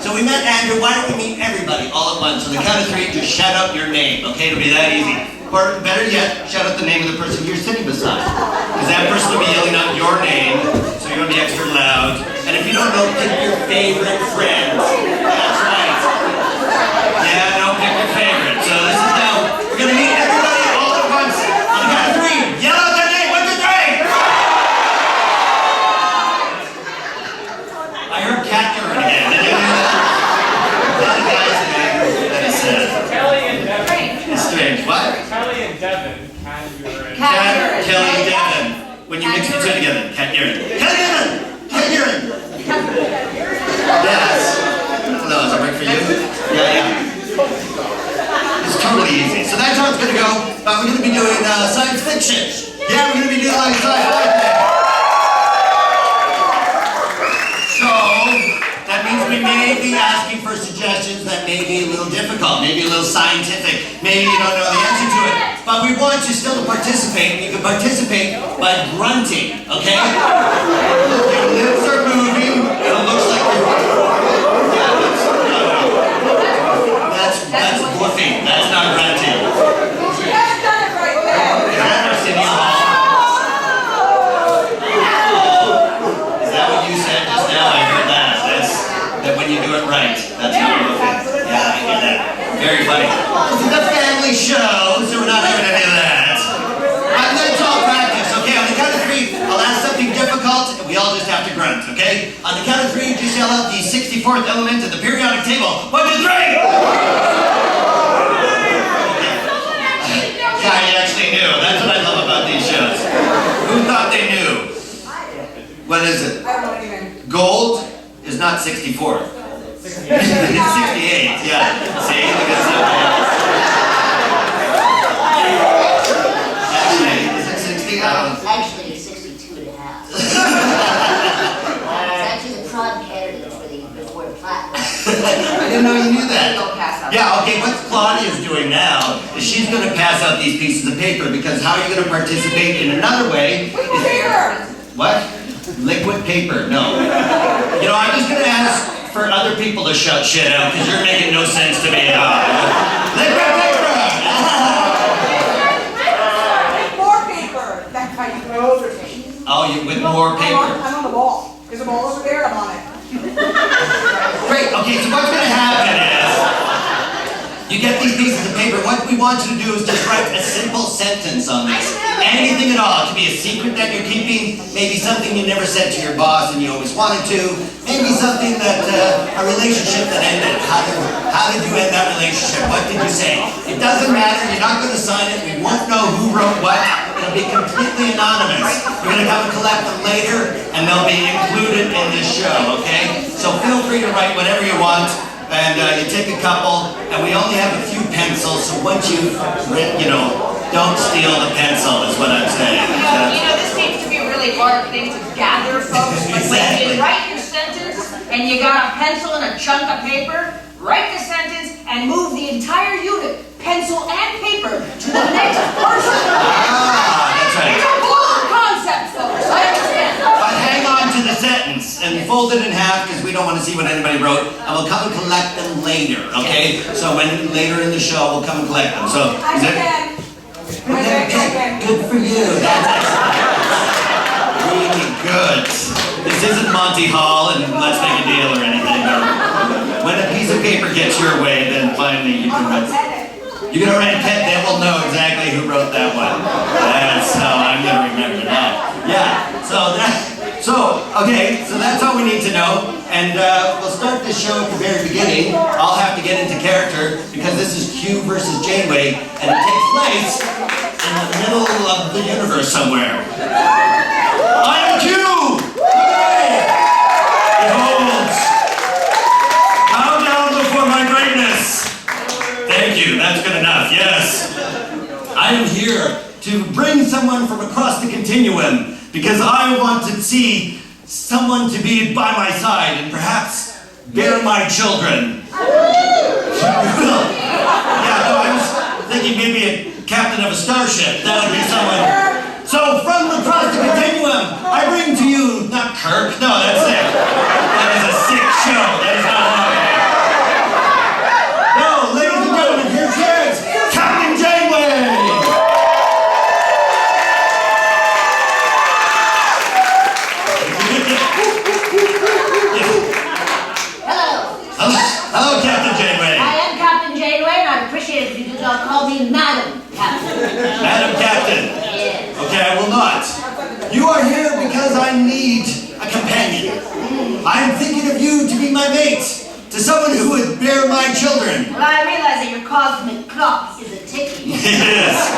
So we met Andrew. Why don't we meet everybody all at once? On the count of 3, just shout out your name, okay? It'll be that easy. Or better yet, shout out the name of the person you're sitting beside. Because that person will be yelling out your name, so you're going to be extra loud. And if you don't know, pick your favorite friend. That's right. Yeah, no, pick your favorite. So this is now, we're going to meet everybody all at once. On the count of 3, yell out their name. 1, 2, 3. I heard cat urine again. Did you hear that? That guy's name that he said. Kelly and Devin. It's strange. What? Kelly and Devin. Cat urine. Kelly and Devin. When you mix the two together. Cat urine. Kelly and Devin! Cat urine! Yes. Hello, is that right for you? Yeah. It's totally easy. So that's how it's going to go. But we're going to be doing science fiction. Yeah, we're going to be doing like science fiction. So, that means we may be asking for suggestions that may be a little difficult, maybe a little scientific, maybe you don't know the answer to it. But we want you still to participate. You can participate by grunting, okay? Your lips are moving, and it looks like you're... Yeah, that's woofing. That's not grunting. That's done it right there. Is that Arsenio Hall? Is that what you said just now? I heard that. That when you do it right, that's how you look at it. Yeah, I get that. Very funny. This is a family show, so we're not having any of that. Let's all practice, okay? On the count of 3, I'll ask something difficult, and we all just have to grunt, okay? On the count of 3, just yell out the 64th element of the periodic table. 1, 2, 3! Yeah, you actually knew. That's what I love about these shows. Who thought they knew? What is it? I don't know what you mean. Gold is not 64. It's 68, yeah. See, look at that. Actually, is it 60? Actually, it's 62 and a half. It's actually the prime candidate for the platinum. I didn't know you knew that. Yeah, okay, what Claudia's doing now is she's going to pass out these pieces of paper because how you're going to participate in another way is... Paper! What? Liquid paper, no. You know, I'm just going to ask for other people to shut shit out because you're making no sense to me at all. Liquid paper! More paper! That's how you know over me. Oh, you with more paper. I'm on the ball. There's a ball over there, I'm on it. Great, okay, so what's going to happen is you get these pieces of paper. What we want you to do is just write a simple sentence on this. Anything at all. It could be a secret that you're keeping, maybe something you never said to your boss and you always wanted to, maybe something that, a relationship that ended. How did you end that relationship? What did you say? It doesn't matter. You're not going to sign it. We won't know who wrote what. It'll be completely anonymous. We're going to come and collect them later, and they'll be included in this show, okay? So feel free to write whatever you want. And you take a couple, and we only have a few pencils, so once you've written, you know, don't steal the pencil is what I'm saying. You know, this seems to be a really hard thing to gather, folks. But when you write your sentence, and you got a pencil and a chunk of paper, write the sentence and move the entire unit, pencil and paper, to the next person. That's right. It's a long concept, folks. I understand. But hang on to the sentence and fold it in half because we don't want to see what anybody wrote, and we'll come and collect them later, okay? So when later in the show, we'll come and collect them. So I can. Okay, good for you. That's excellent. Really good. This isn't Monty Hall and let's make a deal or anything. When a piece of paper gets your way, then finally you can write. You're gonna write a pen, they will know exactly who wrote that one. That's how I'm gonna remember that. Yeah. Okay, so that's all we need to know. And we'll start this show at the very beginning. I'll have to get into character because this is Q versus Janeway, and it takes place in the middle of the universe somewhere. I am Q! Hey! Behold! Bow down before my greatness! Thank you, that's good enough, yes. I am here to bring someone from across the continuum because I want to see someone to be by my side and perhaps bear my children. Yeah, no, I was thinking maybe a captain of a starship. That would be someone. So from across the continuum, I bring to you, not Kirk, no, that's it. That is a sick show. That is not happening. my mate, to someone who would bear my children. Well, I realize that your cosmic clock is a ticking. Yes.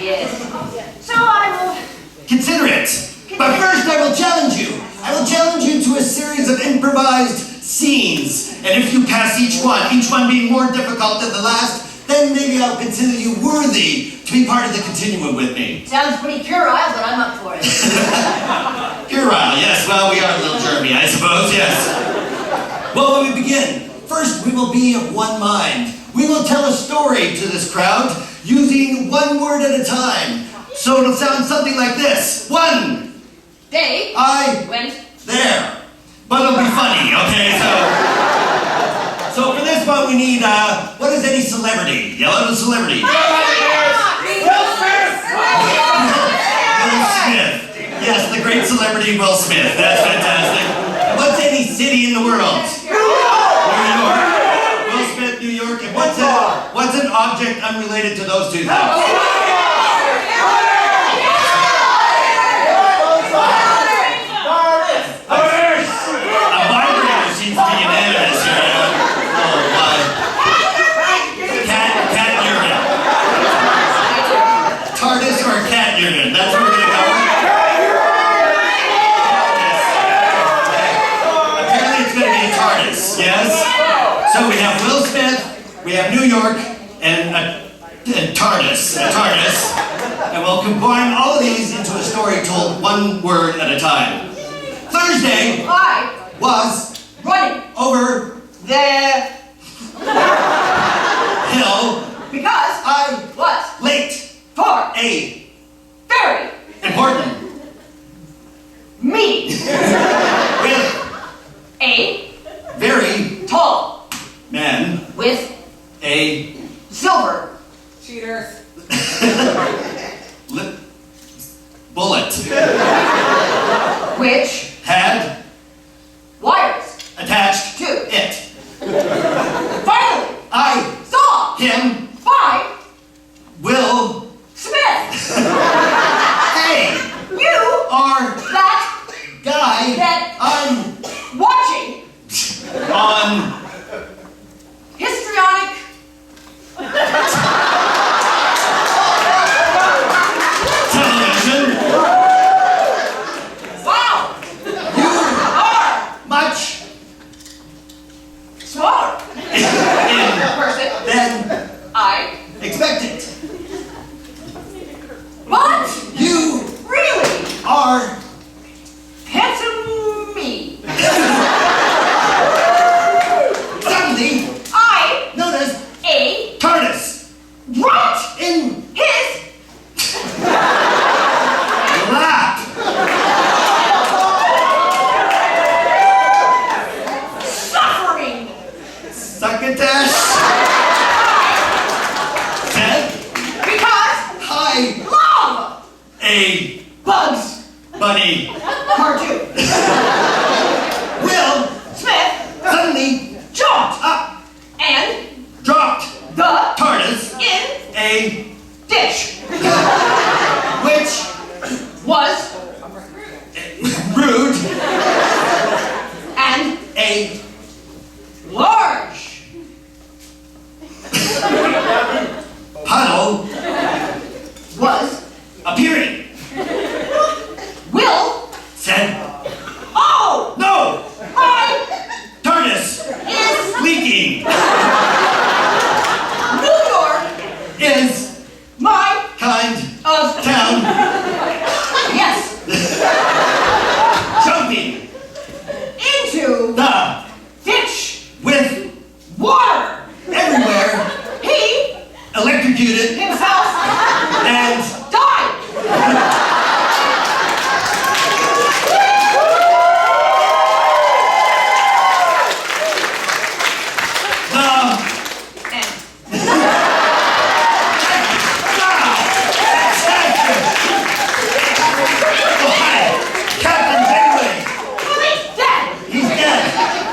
Yes. So I will... Consider it. But first I will challenge you. I will challenge you to a series of improvised scenes. And if you pass each one being more difficult than the last, then maybe I'll consider you worthy to be part of the continuum with me. Sounds pretty puerile, but I'm up for it. Puerile, yes. Well, we are a little germy, I suppose, yes. Well, when we begin, first we will be of one mind. We will tell a story to this crowd using one word at a time. So it'll sound something like this. One. They I went there. But it'll be funny, okay? So for this one we need, what is any celebrity? Yell out a celebrity. Will Smith! Will Smith. Yes, the great celebrity Will Smith. That's fantastic. And what's any city in the world? New York. Will Smith, New York. And what's an object unrelated to those two things? Yes. So we have Will Smith, we have New York, and TARDIS. And we'll combine all of these into a story told one word at a time. Thursday I was running over the hill because I was late for a very important meeting with a very tall man with a silver Cheaters. bullet which had wires attached to it. finally I saw him by Will Smith. Hey, You are that guy that I'm watching on histrionic television. wow You are much smaller in person than I expected. but You really are handsome me. suddenly I noticed a TARDIS right in his lap. suffering Succotash said, because "Hi, love a bugs bunny." cartoon. Will Smith suddenly jumped up, and dropped the TARDIS in a dish which was rude and a large puddle was appearing. Will Said, oh "No, my TARDIS is leaking New York is my kind of town yes jumping into the ditch with water. everywhere He electrocuted himself and died. the And Captain Benway. well, he's dead. He's dead.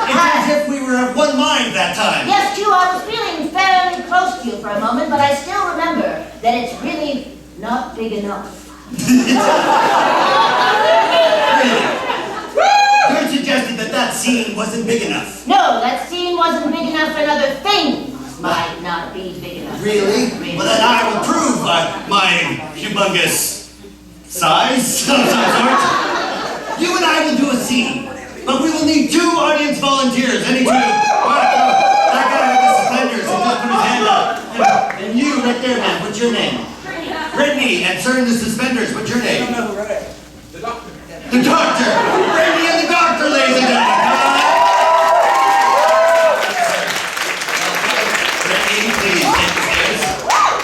It's as if we were of one mind that time. Yes, Q, I was feeling fairly close to you for a moment, but I still remember that it's really not big enough. You're suggesting that that scene wasn't big enough. No, that scene wasn't big enough and other things might not be big enough. Really? Well, then I will prove my humongous size of some sort. You and I will do a scene, but we will need 2 audience volunteers. Any 2. That guy with the suspenders who just put his hand up. And you right there, man. What's your name? Brittany. And sir in the suspenders. What's your name? The doctor. The doctor. Brittany and the doctor, ladies and gentlemen. Brittany, please take the stairs.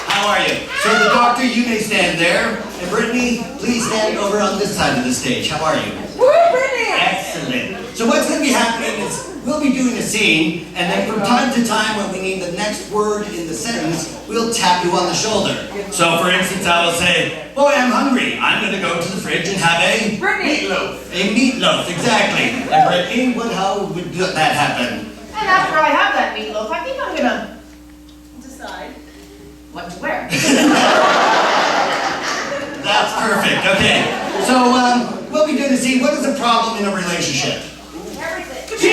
How are you? So the doctor, you may stand there. And Brittany, please stand over on this side of the stage. How are you? Woo, Brittany! Excellent. So what's going to be happening is we'll be doing a scene, and then from time to time when we need the next word in the sentence, we'll tap you on the shoulder. So for instance, I will say, boy, I'm hungry. I'm going to go to the fridge and have a Brittany! A meatloaf, exactly. And Brittany, how would that happen? And after I have that meatloaf, I think I'm gonna Decide. what to wear. That's perfect. Okay. So we'll be doing the scene. What is the problem in a relationship? I'm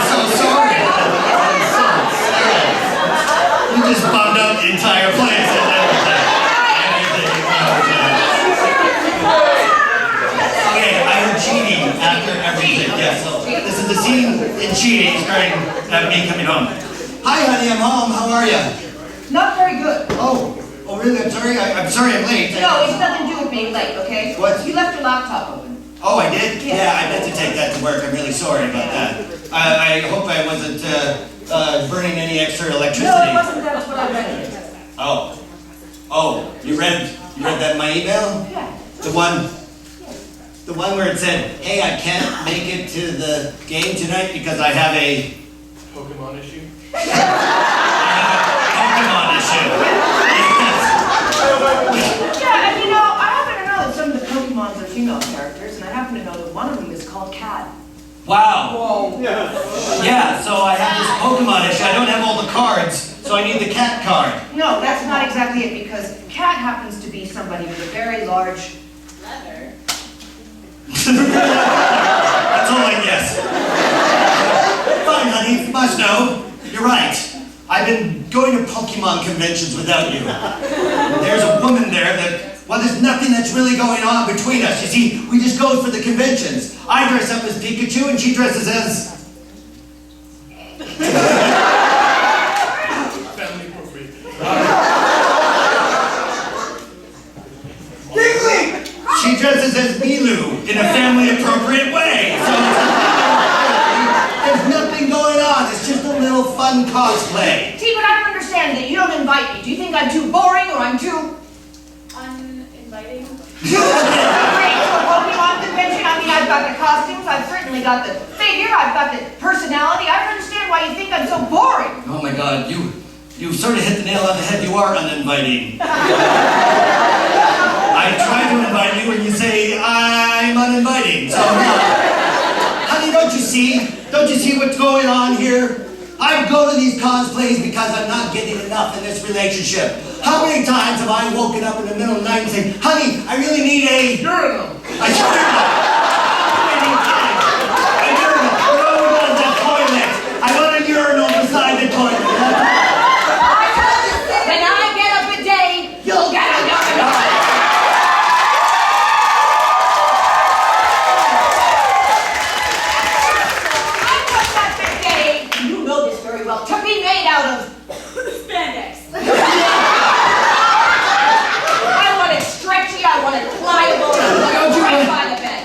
so sorry. I'm so sad. You just bummed out the entire place and everything. Okay, I heard cheating after everything. Yes, so this is the scene in cheating starting me coming home. Hi, honey, I'm home. How are you? Not very good. Oh, really? I'm sorry. I'm sorry I'm late. No, it's nothing to do with being late, okay? What? You left your laptop open. Oh, I did? Yeah. Yeah, I meant to take that to work. I'm really sorry about that. I hope I wasn't burning any extra electricity. No, it wasn't. That's what I read. Oh. Oh, you read that in my email? Yeah. The one where it said, hey, I can't make it to the game tonight because I have a Pokemon issue. Pokemon issue. Yeah, and you know, I happen to know that some of the Pokemons are female characters, and I happen to know that one of them is called Cat. Wow. Whoa. Yeah, so I have this Pokemon issue. I don't have all the cards, so I need the cat card. No, that's not exactly it, because Cat happens to be somebody with a very large leather. That's all I guess. Fine, honey, you must know. You're right. I've been going to Pokemon conventions without you. There's a woman there that, well, there's nothing that's really going on between us. You see, we just go for the conventions. I dress up as Pikachu and she dresses as... Family appropriate. Giggly! She dresses as Milu in a family-appropriate way. So there's nothing going on. It's just a little fun cosplay. See, but I don't understand that you don't invite me. Do you think I'm too boring or I'm too Uninviting. great for a Pokemon convention? I mean, I've got the costumes, I've certainly got the figure, I've got the personality. I don't understand why you think I'm so boring. Oh my God, you sort of hit the nail on the head. You are uninviting. I try to invite you and you say I'm uninviting. So no. Honey, don't you see? Don't you see what's going on here? I go to these cosplays because I'm not getting enough in this relationship. How many times have I woken up in the middle of the night and said, honey, I really need a Urinal. A urinal. How many times? A urinal. No, not the toilet. I want a urinal beside the toilet. When I get a bidet, you'll get a urinal. I want that bidet, and you know this very well, to be made out of Spandex. I want it stretchy, I want it pliable, and I want it right by the bed.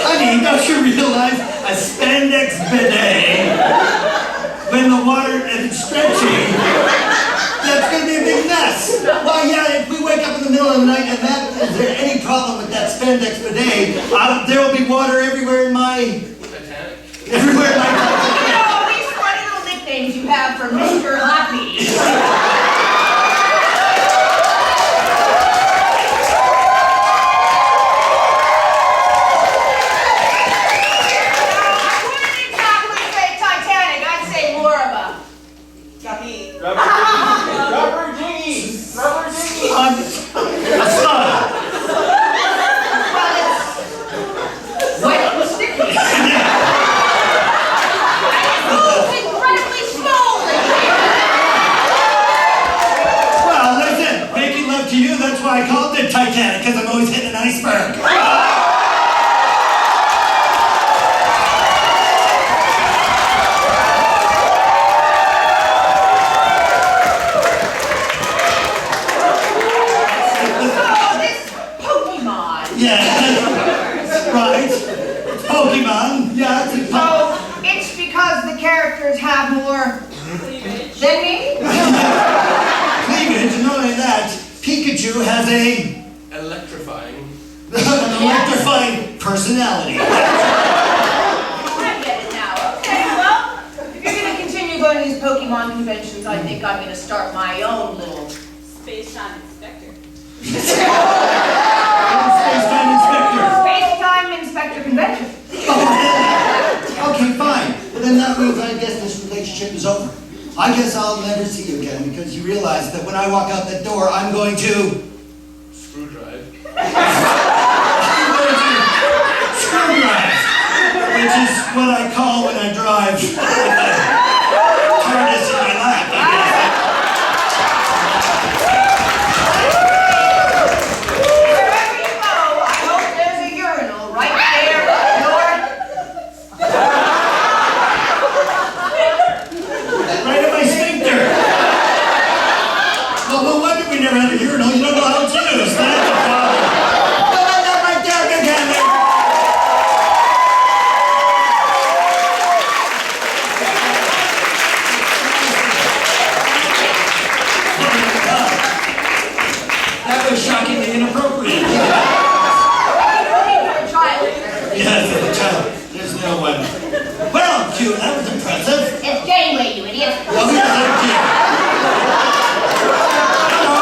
Honey, don't you realize a spandex bidet, when the water is stretchy, that's going to be a big mess. Why, yeah, if we wake up in the middle of the night and is there any problem with that spandex bidet, there will be water everywhere in my... Titanic. Everywhere in my... You know, these funny little nicknames you have for Mr. Happy. I wouldn't exactly say Titanic, I'd say more of a Rubber dinghy! Rubber dinghy! That's not. Wet and sticky. It's incredibly slowly. Well, that's it. Making love to you, that's why I called it Titanic, because I'm always hitting an iceberg. Yeah, right. Pokemon, yeah. So it's because the characters have more than me? Cleavage, not only that, Pikachu has an electrifying personality. I get it now. Okay, well, if you're going to continue going to these Pokemon conventions, I think I'm going to start my own little Space-time inspector. Space-time inspector. Space-time inspector convention. Okay, fine. Well, then that means I guess this relationship is over. I guess I'll never see you again because you realize that when I walk out that door, I'm going to... Screwdrive. Screwdrive, which is what I call when I drive TARDIS in my lap, I guess. Wherever you go, I hope there's a urinal right there at your... Right at my sphincter. Well, no wonder we never had a urinal. You don't know how it's used. That's the problem. Well, I got my dad again. That was shockingly inappropriate. You're a child. Yes, as a child. There's no one. Well, Q, that was impressive. It's Janeway, you idiot. Well, we don't have Q. No,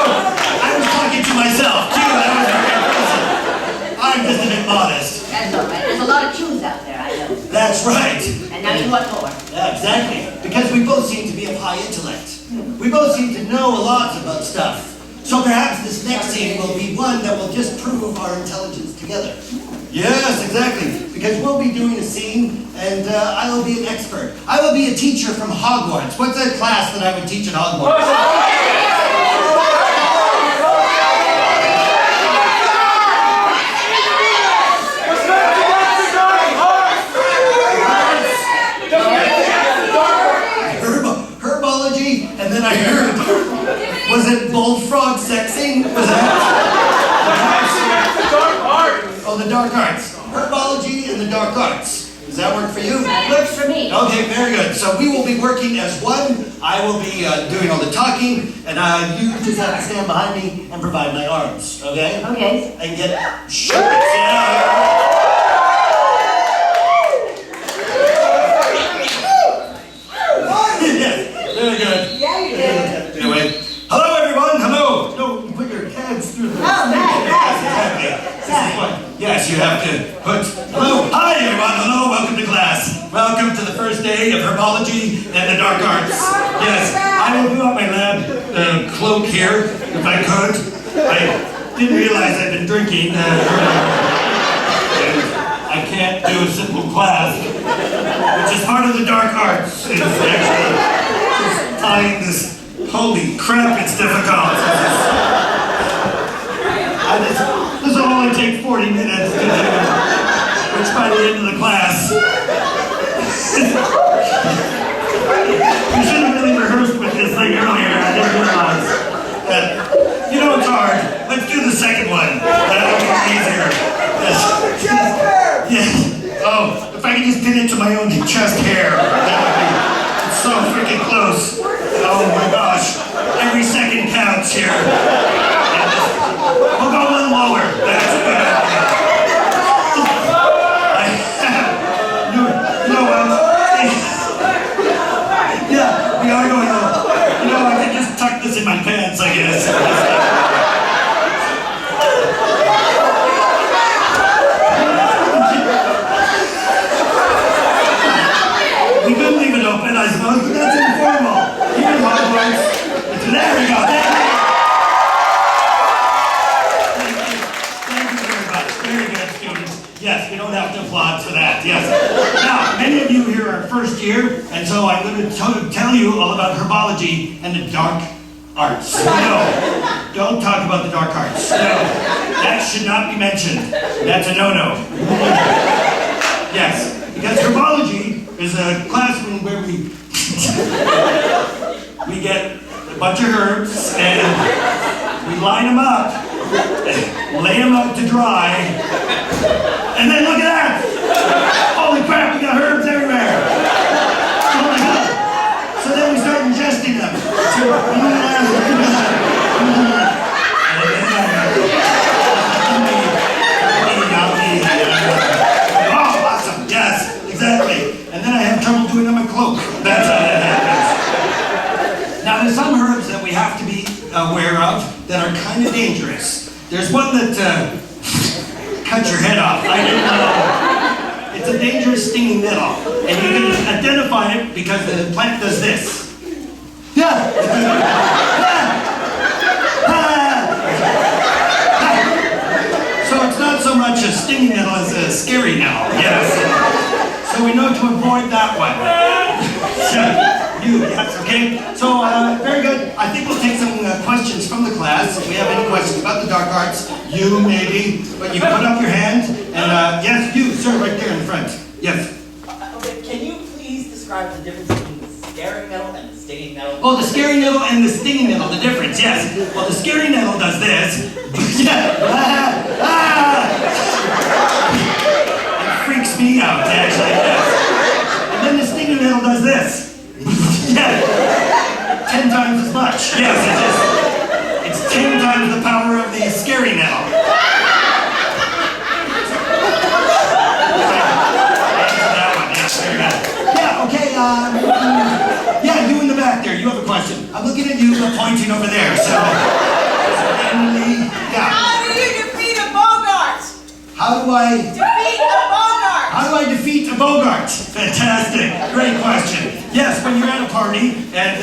I was talking to myself. Q, that was very impressive. I'm just a bit modest. That's all right. There's a lot of Q's out there, I know. That's right. And now you want more. Yeah, exactly. Because we both seem to be of high intellect. We both seem to know a lot about stuff. So perhaps this next scene will be one that will just prove our intelligence together. Yes, exactly. Because we'll be doing a scene, and I will be an expert. I will be a teacher from Hogwarts. What's that class that I would teach at Hogwarts? Herbology, and then I heard, was it bullfrog sexing? Was that? The dark art! Oh, the dark arts. Herbology and the dark arts. Does that work for you? That works for me. Okay, very good. So we will be working as one. I will be doing all the talking, and you just have to stand behind me and provide my arms, okay? Okay. And get shirts, yeah. Very good. Yeah, you did. Anyway, hello everyone. Hello. No, you put your hands through the. Oh, right. Exactly. This is what. Yes, you have to put. Hello. Hi everyone. Hello. Welcome to class. Welcome to the first day of herbology and the dark arts. Yes, I will do up my lab cloak here if I could. I didn't realize I'd been drinking. And I can't do a simple class, which is part of the dark arts. It's actually just tying this. Holy crap, it's difficult. This will only take 40 minutes to do, which by the end of the class. We should have really rehearsed with this thing earlier. I didn't realize. You know it's hard. Let's do the second one. That'll be easier. Yes. Yes. Oh, if I could just pin it to my own chest hair, that would be. It's so freaking close. Oh my gosh. Every second counts here. We'll go a little lower. That's a good idea. You know what? Yeah, we are going low. You know, I can first year, and so I'm going to tell you all about herbology and the dark arts. No, don't talk about the dark arts. No, that should not be mentioned. That's a no-no. Yes, because herbology is a classroom where we get a bunch of herbs and we line them up, lay them out to dry, and then look at that! Holy crap, we got herbs everywhere! Oh my God! So then we start ingesting them. Oh, awesome! Yes, exactly. And then I have trouble doing on my cloak. That's how that happens. Now, there's some herbs that we have to be aware of that are kind of dangerous. There's one that cuts your head off. I didn't know. It's a dangerous stinging nettle, and you can identify it because the plant does this. Yeah. So it's not so much a stinging nettle as a scary nettle. Yes. So we know to avoid that one. You, yes, okay. So, very good. I think we'll take some questions from the class. If we have any questions about the dark arts, you maybe, but you put up your hand, and yes, you, sir, right there in the front. Yes. Okay, can you please describe the difference between the scary nettle and the stinging nettle? Oh, the scary nettle and the stinging nettle, the difference, yes. Well, the scary nettle does this. It freaks me out, actually, yes. And then the stinging nettle does this. Yeah, 10 times as much. Yes, it's 10 times the power of the scary nettle. That one, yes, very good. Yeah, okay, yeah, you in the back there, you have a question. I'm looking at you, but pointing over there, so, Emily, yeah. How do you defeat a Bogart? How do I Defeat a Bogart! How do I defeat a Bogart? Fantastic. Great question. Yes, when you're at a party and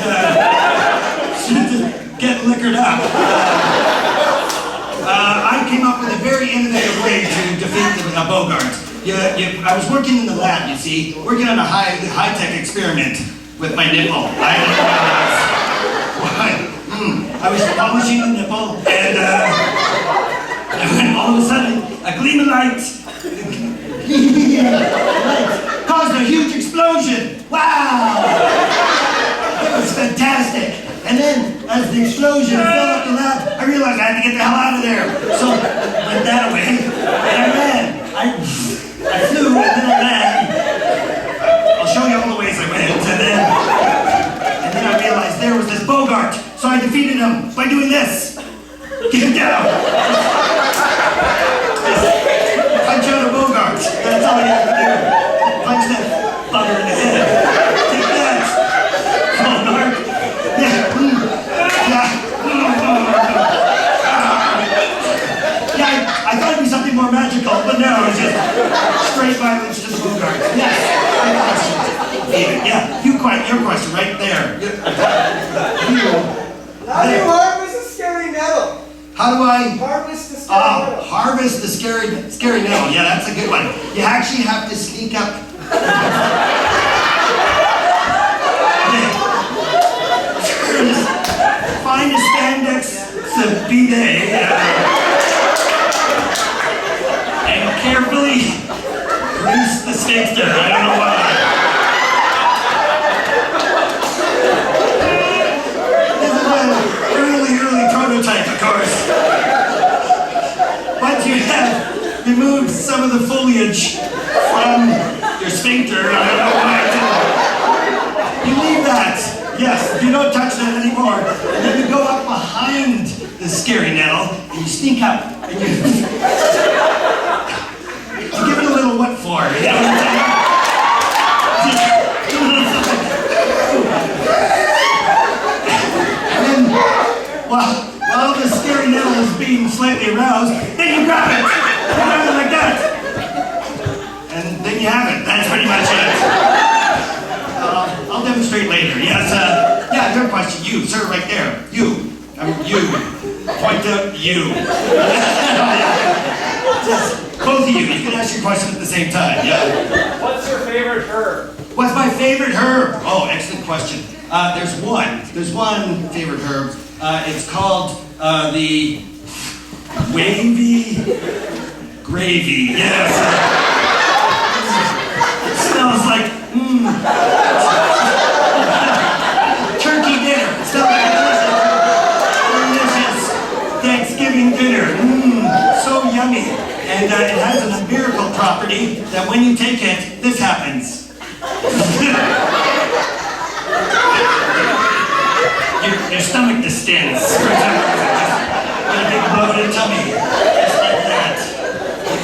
get liquored up. I came up with a very innovative way to defeat a Bogart. I was working in the lab, you see, working on a high-tech experiment with my nipple. I didn't realize. I was polishing the nipple and when all of a sudden a gleam of light caused a huge explosion. Wow! It was fantastic. And then, as the explosion fell up the lab, I realized I had to get the hell out of there. So, I went that way, and I ran. I flew, and then I ran. I'll show you all the ways I went, and then I realized there was this Bogart. So I defeated him by doing this. Get him down. Punch out a Bogart. That's all you have to do. Punch that bugger in the head. Take that. Bogart. Yeah. Yeah, I thought it'd be something more magical, but no, it's just straight violence to the Bogart. Yes. Yeah, your question right there. How do you harvest a scary nettle? How do I Harvest the scary nettle. harvest the scary nettle? Yeah, that's a good one. You actually have to sneak up. Find a spandex bidet and carefully grease the sphincter. I don't know why. This is an early prototype, of course. Once you have removed some of the foliage from your sphincter, I don't know why you leave that. Yes, you don't touch that anymore. And then you go up behind the scary nettle and you sneak up and you give it a little what for, you know what I'm saying? And then, while the scary nettle is being slightly aroused, then you grab it. You grab it like that. And then you have it. That's pretty much it. I'll demonstrate later. Yes, yeah, your question. You, sir, right there. You. You. Point out you. Just both of you. You can ask your question at the same time. Yeah. What's your favorite herb? What's my favorite herb? Oh, excellent question. There's one favorite herb. It's called the wavy gravy. Yes. It smells like turkey dinner. It smells like delicious Thanksgiving dinner. So yummy. And it has a miracle property that when you take it, this happens. your stomach distends. Get a big bloated tummy. Just like that.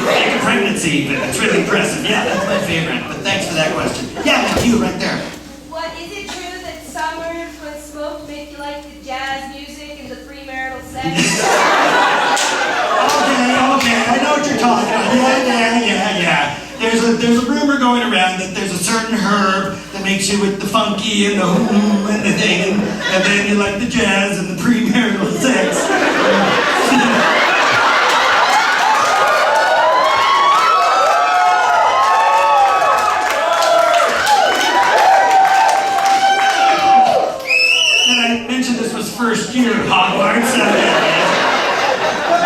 Like a pregnancy, but it's really impressive. Yeah, that's my favorite. But thanks for that question. Yeah, that's you right there. What, is it true that summers when smoked make you like the jazz music and the premarital sex? Okay, I know what you're talking about. Yeah. There's a rumor going around that there's a certain herb that makes you with the funky and the and the thing, and then you like the jazz and the premarital sex. And I mentioned this was first year at Hogwarts.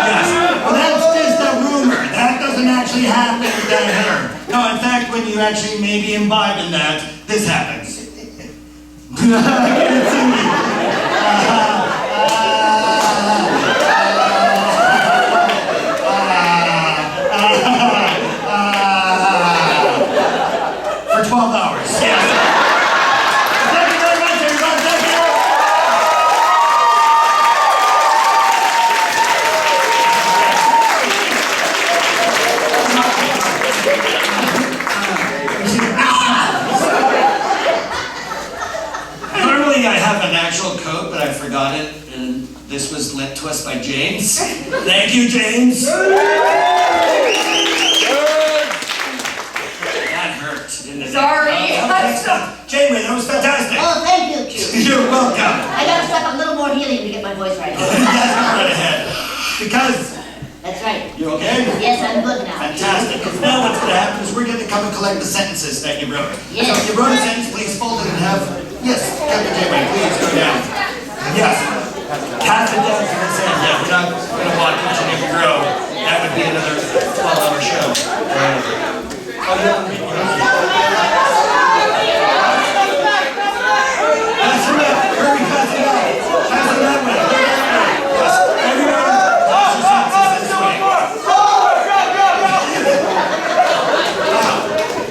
Yes. Well, that's just a rumor. That doesn't actually happen with that herb. No, in fact, when you actually maybe imbibe in that, this happens. For 12 hours, yes. Thank you very much, everybody. Thank you. Normally I have an actual coat, but I forgot it, and this was lent to us by James. Thank you, James. That hurt, didn't it? Sorry. Jamie, that was fantastic. Oh, thank you, Q. You're welcome. I gotta step up a little more helium to get my voice right. That's right ahead. Because That's right. you okay? Yes, I'm good now. Fantastic. Because now what's going to happen is we're going to come and collect the sentences that you wrote. Yes. So if you wrote a sentence, please fold it and have. Yes, Captain Janeway, please go down. Yes. Cast it down to the sand. Yeah, we're not going to walk each and every row. That would be another 12-hour show. Pass it up. Hurry, pass it up. Pass it that way. Yes, everyone. Pass your sentences this way.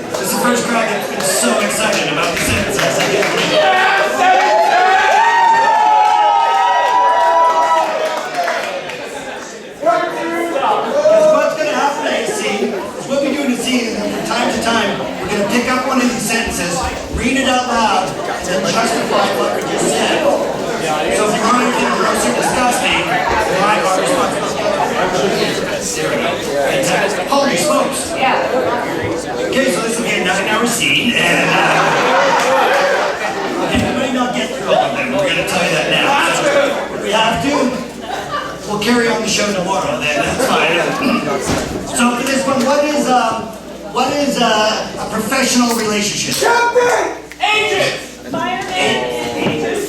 This is the first crowd that's been so excited about the sentences. I can't believe it. Because what's going to happen, you see, is what we do in the scene, and from time to time, we're going to pick up one of these sentences, read it out loud, and then justify what we just said. So if you want anything gross or disgusting, my responsibility. There we go. Fantastic. Holy smokes. Yeah. Okay, so this will be a 9-hour scene, and okay, we may not get through all of them. We're going to tell you that now. So if we have to, we'll carry on the show tomorrow. Then that's fine. So for this one, what is a professional relationship? Captain! Agent!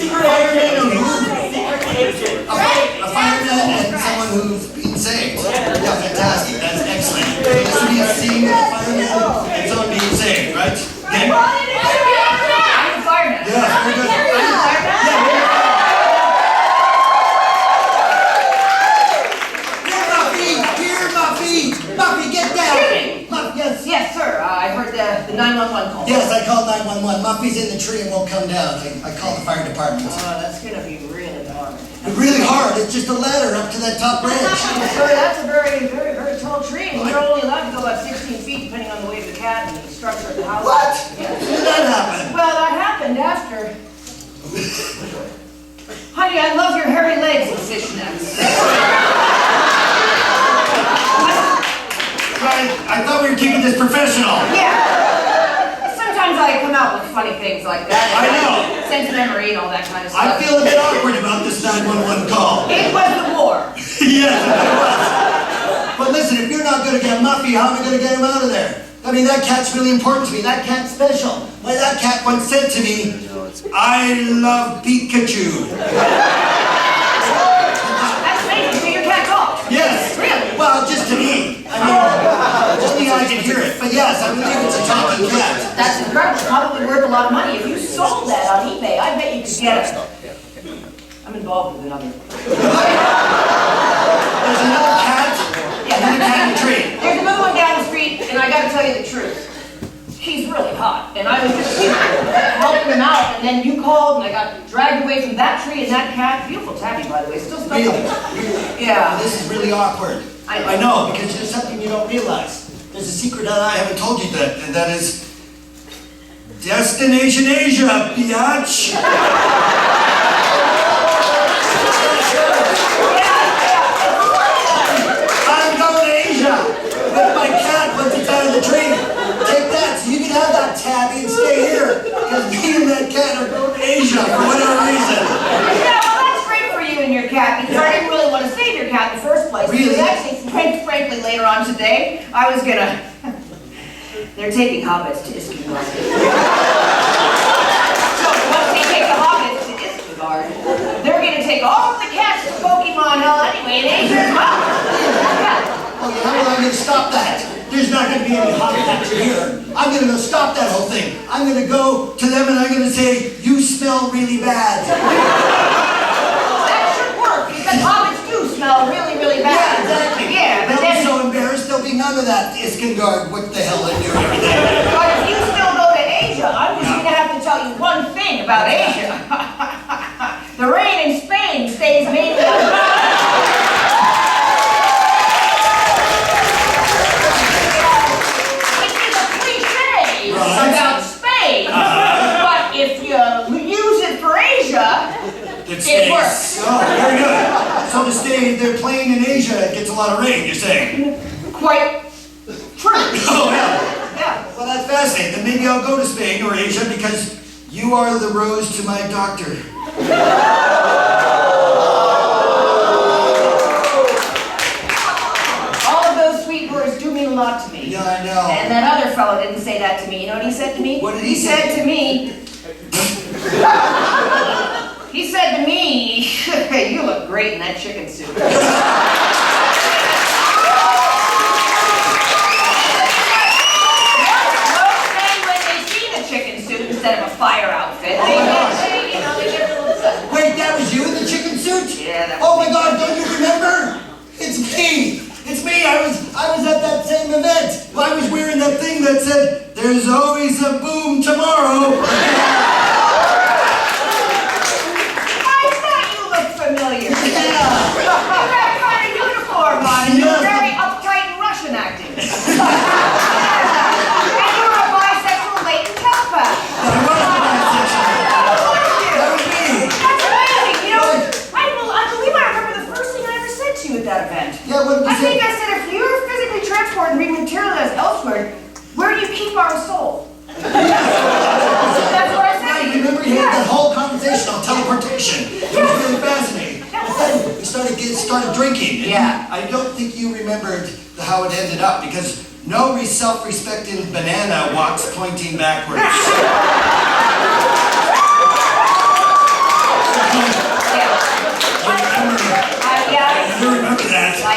Fireman who? A fireman and someone who's been saved. Yeah, fantastic. That's excellent. So this would be a scene with a fireman and someone being saved, right? Okay. I'm a fireman. Yeah, very good. Muffy, get down! Yes. Yes, sir. I heard the 911 call. Yes, I called 911. Muffy's in the tree and won't come down. I called the fire department. That's gonna be really hard. Really hard. It's just a ladder up to that top branch. Sir, that's a very, very, very tall tree. And you're only allowed to go about 16 feet depending on the weight of the cat and the structure of the house. What? Yeah. When did that happen? Well, that happened after. Honey, I love your hairy legs and fishnets. Right. I thought we were keeping this professional. Yeah. Sometimes I come out with funny things like that. I know. Sense of memory and all that kind of stuff. I feel a bit awkward about this 911 call. It was the war. Yes, it was. But listen, if you're not going to get Muffy, how am I going to get him out of there? I mean, that cat's really important to me. That cat's special. Why, that cat once said to me, I love Pikachu. That's amazing. So your cat talks? Yes. Really? Well, just to me. I mean, just me, I can hear it. But yes, I believe it's a talking cat. That's incredible. Probably worth a lot of money. If you sold that on eBay, I bet you could get it. I'm involved with another. There's another cat. Yeah, Another cat in the tree. There's another one down the street, and I gotta tell you the truth. He's really hot, and I was just helping him out, and then you called, and I got dragged away from that tree and that cat. Beautiful tabby, by the way, still stuck Really? on it. Yeah. This is really awkward. I know, because there's something you don't realize. There's a secret that I haven't told you that, and that is Destination Asia, biatch. I'm going to Asia with my cat once it's out of the tree. Take that, so you can have that tabby and stay here, because me and that cat are going to Asia for whatever reason. Yeah, well, that's great for you and your cat, because I didn't really want to save your cat in the first place. Really? Because actually, frankly, later on today, I was gonna... They're taking hobbits to Isengard. So once they take the hobbits to Isengard, they're gonna take all the cats to Pokemon Hell anyway, and Asia as well. Yeah. Okay, how am I going to stop that? There's not going to be any hobbit action here. I'm going to go stop that whole thing. I'm going to go to them and I'm going to say, you smell really bad. That should work, because hobbits do smell really, really bad. Yeah, exactly. Yeah, but They'll be then... so embarrassed, there'll be none of that Isengard, what the hell I do everything. But if you still go to Asia, I'm just going to have to tell you one thing about Asia. The rain in Spain stays mainly on... Which is a cliche about Spain. But if you use it for Asia, it works. Oh, very good. So to stay, they're playing in Asia, it gets a lot of rain, you're saying? Quite true. Oh, yeah. Yeah. Well, that's fascinating. Then maybe I'll go to Spain or Asia because you are the rose to my doctor. All of those sweet words do mean a lot to me. Yeah, I know. And that other fellow didn't say that to me. You know what he said to me? What did he say? said to me... He said to me, you look great in that chicken suit. Most men, when they see the chicken suit instead of a fire outfit, they get a little upset. Wait, that was you in the chicken suit? Yeah, that Oh my God, don't you remember? It's me. It's me. I was at that same event. I was wearing that thing that said, "There's always a boom tomorrow." Familiar. Yeah. You have kind of uniform on and you're Yeah. very uptight and Russian acting. And you're a bisexual latent telepath. I was bisexual. That was me. That's amazing. You know, I believe I remember the first thing I ever said to you at that event. Yeah, what did you I think say? I said, if you're physically transported and being materialized elsewhere, where do you keep our soul? That's what I said. I remember you had that whole conversation on teleportation. It was really fascinating. Then we started drinking. And Yeah. I don't think you remembered how it ended up because no self-respecting banana walks pointing backwards. Yeah. I do remember that. I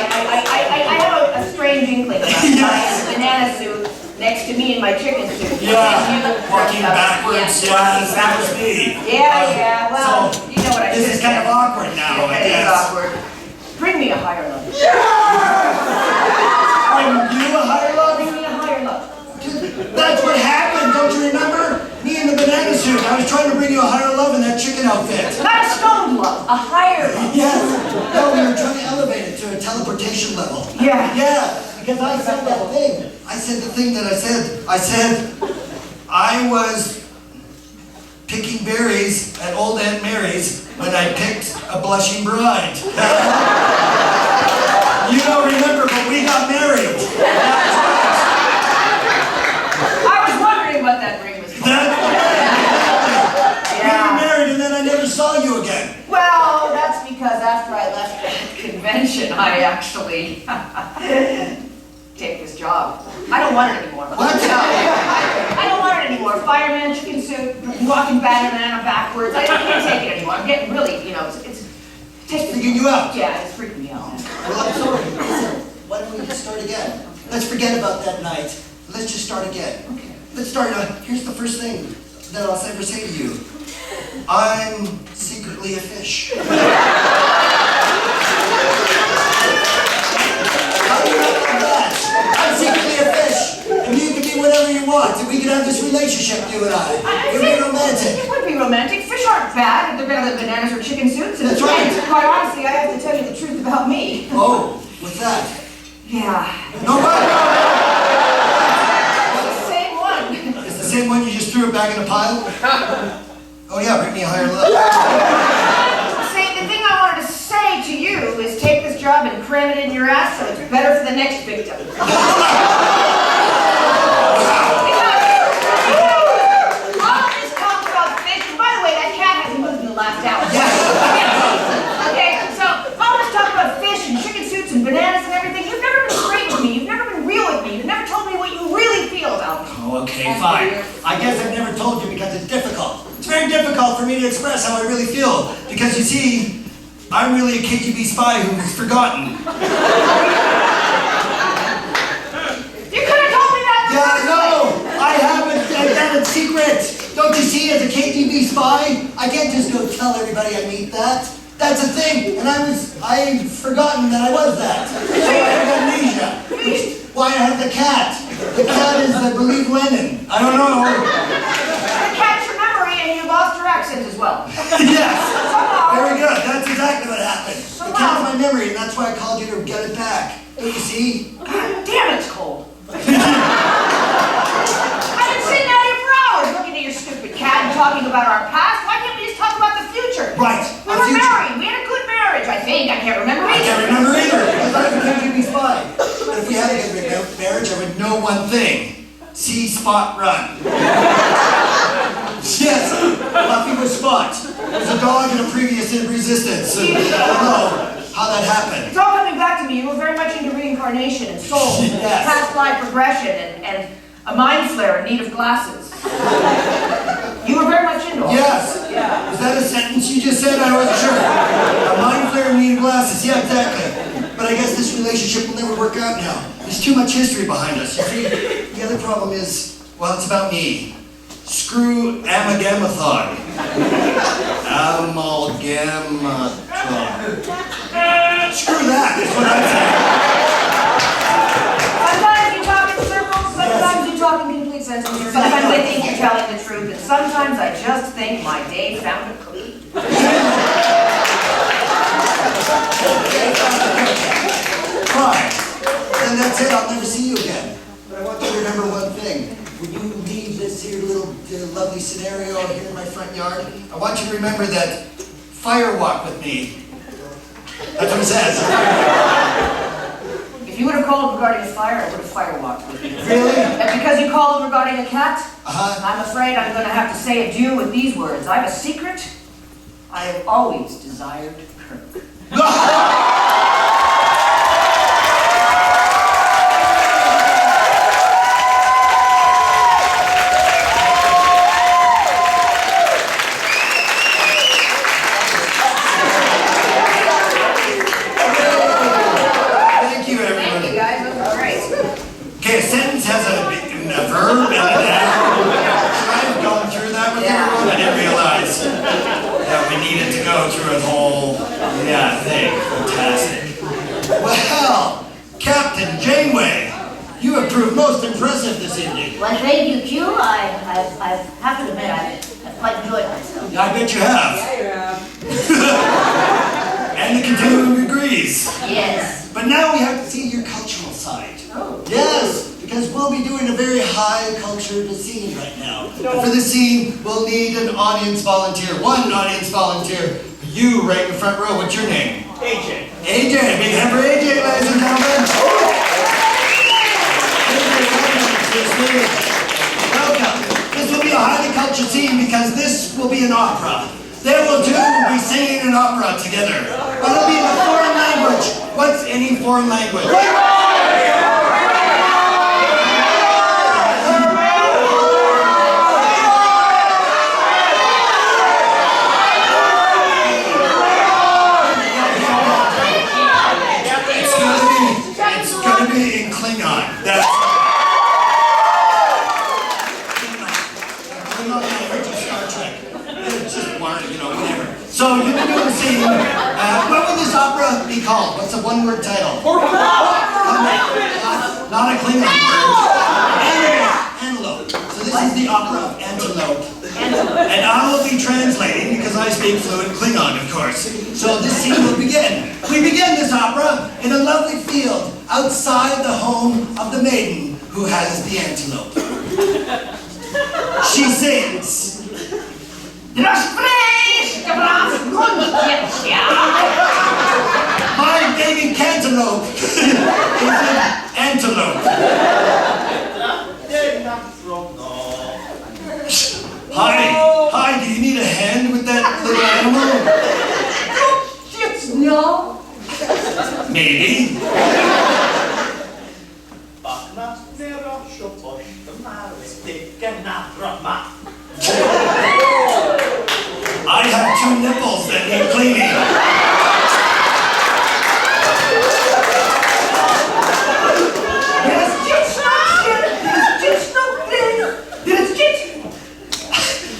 have a strange inkling about Yes. my banana suit next to me in my chicken suit. Yeah, walking backwards, Yeah. yes, that was me. Yeah, well, So, you know what I this should is kind of say. awkward now, I It is guess. awkward. Bring me a higher love. Are you a higher love? Bring me a higher love. That's what happened, don't you remember? Me in the banana suit, I was trying to bring you a higher love in that chicken outfit. Not a stoned love, a higher love. Yes, no, we were trying to elevate it to a teleportation level. Yeah. Yeah, because I said that thing. I said the thing that I said. I said, I was picking berries at old Aunt Mary's when I picked a blushing bride. You don't remember, but we got married. I was wondering what that ring was for. That's right. We Yeah. were married and then I never saw you again. Well, that's because after I left the convention, I actually take this job. I don't want it anymore. What? I don't want it anymore. Fireman, chicken soup, walking banana backwards. I can't take it anymore. I'm getting really, it's Freaking you out. Yeah, it's freaking me out. Well, I'm sorry. Listen, why don't we just start again? Let's forget about that night. Let's just start again. Okay. Let's start. Here's the first thing that I'll ever say to you. I'm secretly a fish. How do you know about that? I'm secretly a fish, and you can be whatever you want, and we can have this relationship, you and I. It would be romantic. It would be romantic. Fish aren't bad if they're better than bananas or chicken soups. And That's right. quite honestly, I have to tell you the truth about me. Oh, what's that? Yeah. No, what? It's the same one. It's the same one you just threw it back in a pile? Oh yeah, bring me a higher level. See, the thing I wanted to say to you is take this job and cram it in your ass so it's better for the next victim. All this talk about fish, and by the way, that cat hasn't moved in the last hour. Okay, so all this talk about fish and chicken soups and bananas and everything, you've never been straight with me, you've never been real with me, you've never told me what you really feel about me. Oh, okay, fine. I guess I've never told you because it's difficult. It's very difficult for me to express how I really feel. Because you see, I'm really a KGB spy who's forgotten. You could have told me that. Yeah, no, I haven't. I've done it secret. Don't you see, as a KGB spy, I can't just go tell everybody I meet that. That's a thing, and I've forgotten that I was that. So I have amnesia. Why, I have the cat. The cat is, I believe, Lenin. I don't know. The cat's your memory and you lost your accent as well. Yes. Very good. That's exactly what happened. The cat's my memory, and that's why I called you to get it back. Don't you see? God damn, it's cold. I've been sitting out here for hours looking at your stupid cat and talking about our past. Why can't we just talk about the future? Right. We were married. We had a good marriage, I think. I can't remember I either. can't remember either, because I was a KGB spy. But if we had a good marriage, I would know one thing. See Spot run. Yes, Buffy was Spot. It was a dog in a previous resistance. I don't know how that happened. It's all coming back to me. You were very much into reincarnation and souls, and Yes. past life regression, and a mind flare in need of glasses. You were very much into all Yes. Yeah. Was that a sentence you just said? I wasn't sure. A mind flare and need glasses. Yeah, exactly. But I guess this relationship will never work out now. There's too much history behind us. You see, the other problem is, well, it's about me. Screw Amalgamathon. Amalgamathon. Screw that, is what I'm saying. Sometimes you talk in circles, sometimes you talk in complete sentences, sometimes I think you're telling the truth, and sometimes I just think my day found a clue. Fine. Then that's it. I'll never see you again. But I want you to remember one thing. When you leave this here little lovely scenario here in my front yard, I want you to remember that fire walk with me. That's what it says. If you would have called regarding a fire, I would have firewalked with you. Really? And because you called regarding a cat, Uh-huh. I'm afraid I'm going to have to say adieu with these words. I have a secret. I have always desired Kirk. Thank you, everybody. You guys, that was great. Okay, a sentence has a verb and a noun. I've gone through that with everyone. I didn't realize that we needed to go through a whole, thing. Fantastic. Well, Captain Janeway, you have proved most impressive this evening. Well, thank you, Q. I have to admit, I've quite enjoyed myself. I bet you have. Yeah, you have. And the continuing degrees. Yes. But now we have to see your cultural side. Oh. Yes, because we'll be doing a very high-cultured scene right now. And for this scene, we'll need an audience volunteer. One audience volunteer. You right in the front row. What's your name? AJ. AJ. Big hand for AJ, ladies and gentlemen. Welcome. This will be a highly cultured scene because this will be an opera. They will be singing an opera together. But it'll be in a foreign language. What's any foreign language? be called? What's the one-word title? Not a Klingon word. Antelope. So this is the opera of Antelope. And I will be translating because I speak fluent Klingon, of course. So this scene will begin. We begin this opera in a lovely field outside the home of the maiden who has the antelope. She sings. My baby cantaloupe is an antelope. Hi, do you need a hand with that little animal? No. Maybe. I have 2 nipples that need cleaning.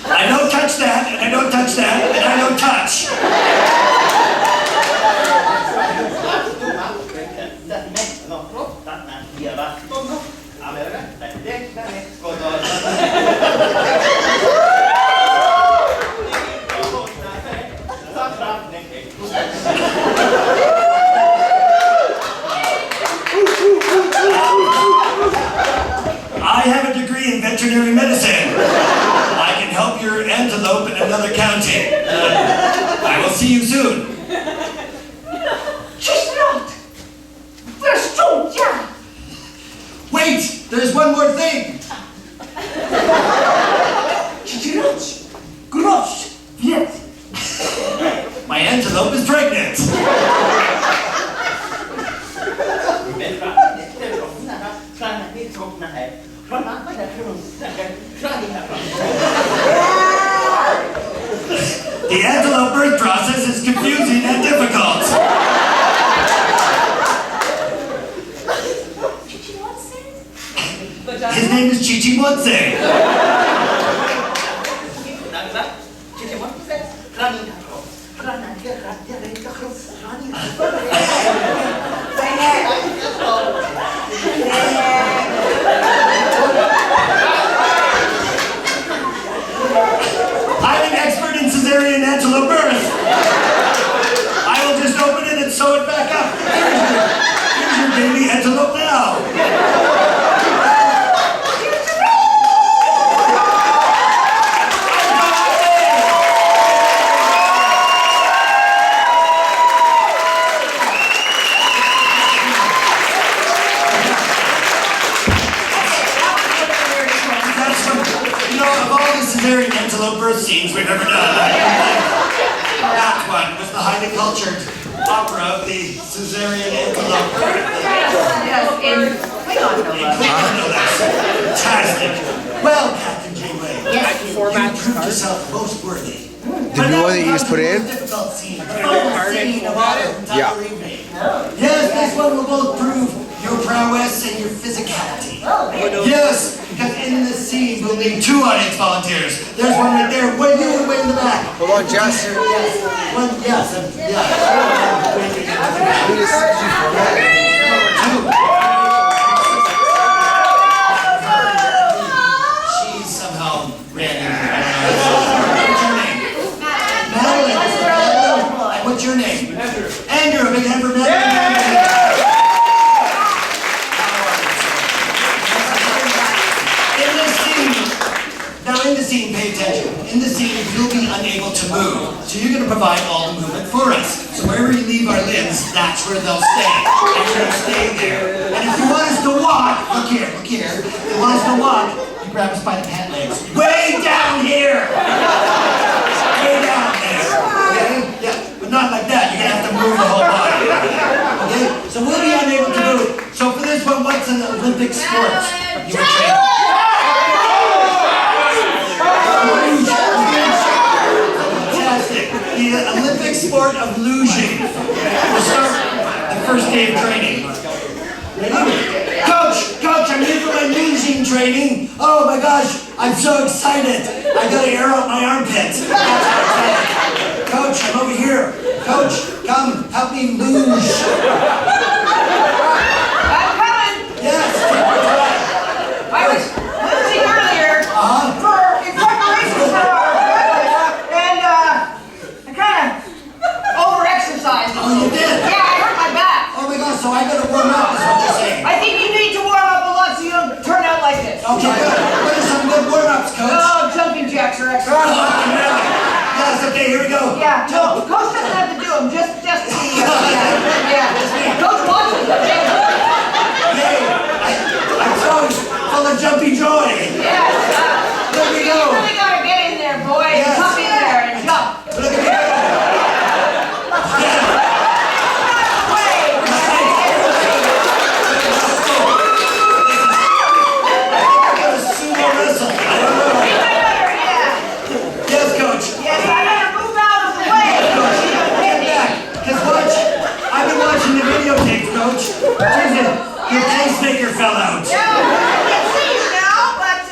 I don't touch that, and I don't touch that, and I don't touch. I have a degree in veterinary medicine. I can help your antelope in another county. I will see you soon. Wait, there's one more thing. My antelope is pregnant. The antelope birth process is confusing and difficult. His name is Chichiwatse. I'm an expert in cesarean antelope birth. I will just open it and sew it back up. Here's your baby antelope now. Cesarean antelope birth scenes we've ever done. That one was the highly cultured opera of the cesarean antelope birth. No, that's fantastic. Well, Captain Janeway, you proved yourself most worthy. The new one that you just put in? Difficult scene. Yeah. Yes, this one will both prove your prowess and your physicality. Yes, because in this scene we'll need 2 audience volunteers. There's one right there, way you way in the back. Hold on, Jess. Yes, one, yes, yeah. She somehow ran into What's your name? Andrew, a big hand for In the scene, pay attention. In the scene, you'll be unable to move. So you're going to provide all the movement for us. So wherever you leave our limbs, that's where they'll stay. And you're going to stay there. And if you want us to walk, look here. If you want us to walk, you grab us by the pant legs. Way down here! Way down there. Okay? Yeah, but not like that. You're going to have to move the whole body. Okay? So we'll be unable to move. So for this one, what's an Olympic sport you were trained? Fantastic. The Olympic sport of luging. We'll start the first day of training. Coach, I'm here for my luging training. Oh my gosh, I'm so excited. I gotta air out my armpits. Coach, I'm over here. Coach, Come, help me luge. I'm coming. Yes, take your time. I was losing earlier Uh-huh. in preparation for our breakfast, and I kind of over-exercised. Oh, you did? Yeah, I hurt my back. Oh my God, so I gotta warm up is what you're saying. I think you need to warm up a lot so you don't turn out like this. Okay, good. What are some good warm-ups, Coach? Oh, jumping jacks are Oh, excellent. really? Yes, okay, here we go. Yeah, no, Coach doesn't have to do them, just the, yeah. Coach watches them. Hey, I'm so full of jumpy joy. Yes. There we You go. really gotta get in there, boy, and Yes. come in there and jump. Look at me. Yeah. Your pacemaker fell out. I can see you now, but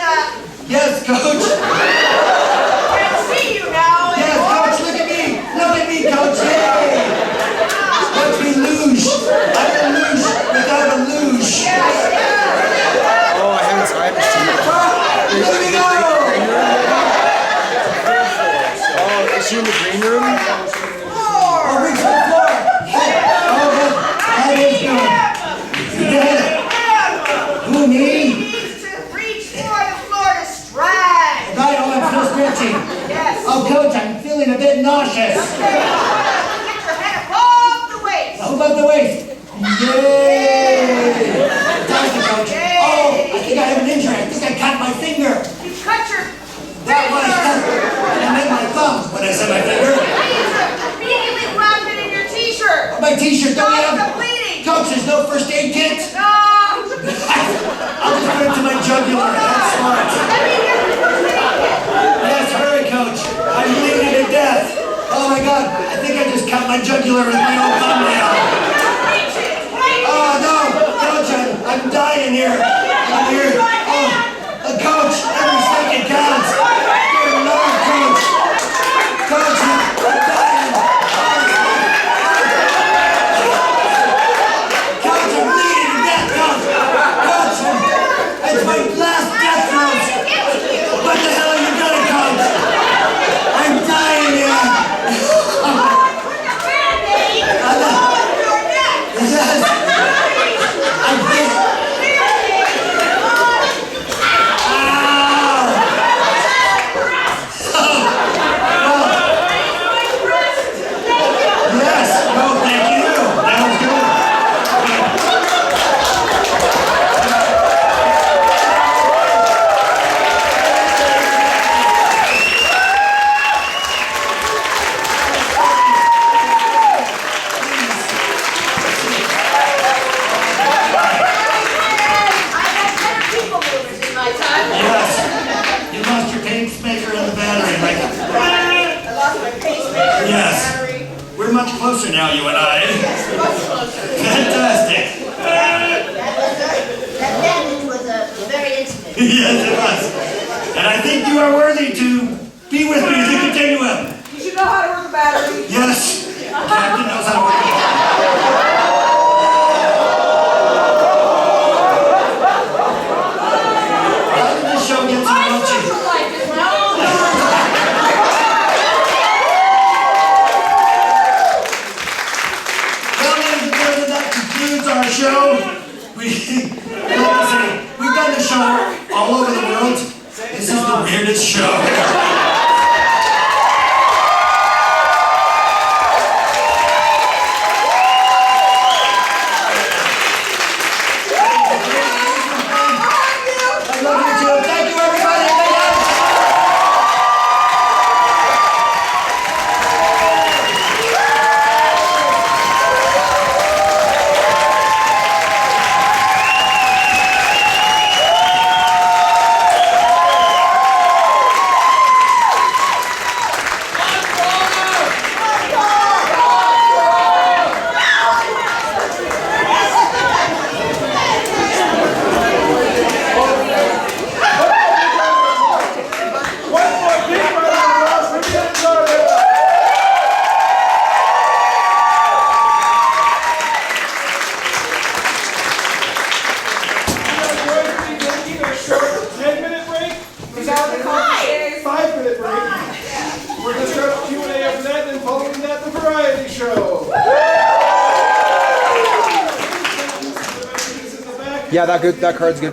Yes, Coach. I can see you now. Yes, Coach. Look at me. Look at me, Coach. Yay. Watch me luge. I can luge without a luge. Oh, I haven't seen it. Look at me go. Oh, is she in the green room? Oh, reach for the floor. Oh, good. That is good. Who, me? Reach for the floor to stride. Right, oh, I'm still stretching. Yes. Oh, Coach, I'm feeling a bit nauseous. Get your head above the waist. How about the waist? Yay! Fantastic, Coach. Oh, I think I have an injury. I think I cut my finger. You cut your That was, I meant my thumb when I said my finger. immediately wrap it in your t-shirt. Oh, my t-shirt, don't we Stop the have? bleeding. Coach, there's no first aid kit? No. I'll just put it to my jugular. That's smart. Let me get the first aid kit. Yes, hurry, Coach. I'm bleeding to death. Oh my God, I think I just cut my jugular with my own thumbnail. Reach it. Right Oh no, Coach, I'm dying here. I'm here. Oh, Coach, every second counts. Dear Lord, Coach. Coach, I'm dying. Coach, I'm bleeding to death, Coach. Coach, it's my last death throes. What the hell are you doing, Coach? I'm dying here. Put the Band-Aid on your neck. Yes. I think. Yes. No, thank you. That was good. I've had better people movers in my time. Yes. You lost your pacemaker and the battery. Like, I lost my pacemaker, Yes. battery. we're much closer now, you and I. Much closer. Fantastic. That bandage was very intimate. Yes, it was. And I think you are worthy to be with me in the continuum. You should know how to work a battery. Yes. Captain knows how to work it. How did this show get so My much? social life is my own. Well, ladies and gentlemen, that concludes our show. We've done the show all over the world. This is the weirdest show. I love you too. Thank you, everybody. Thank you. Yeah, that card's good.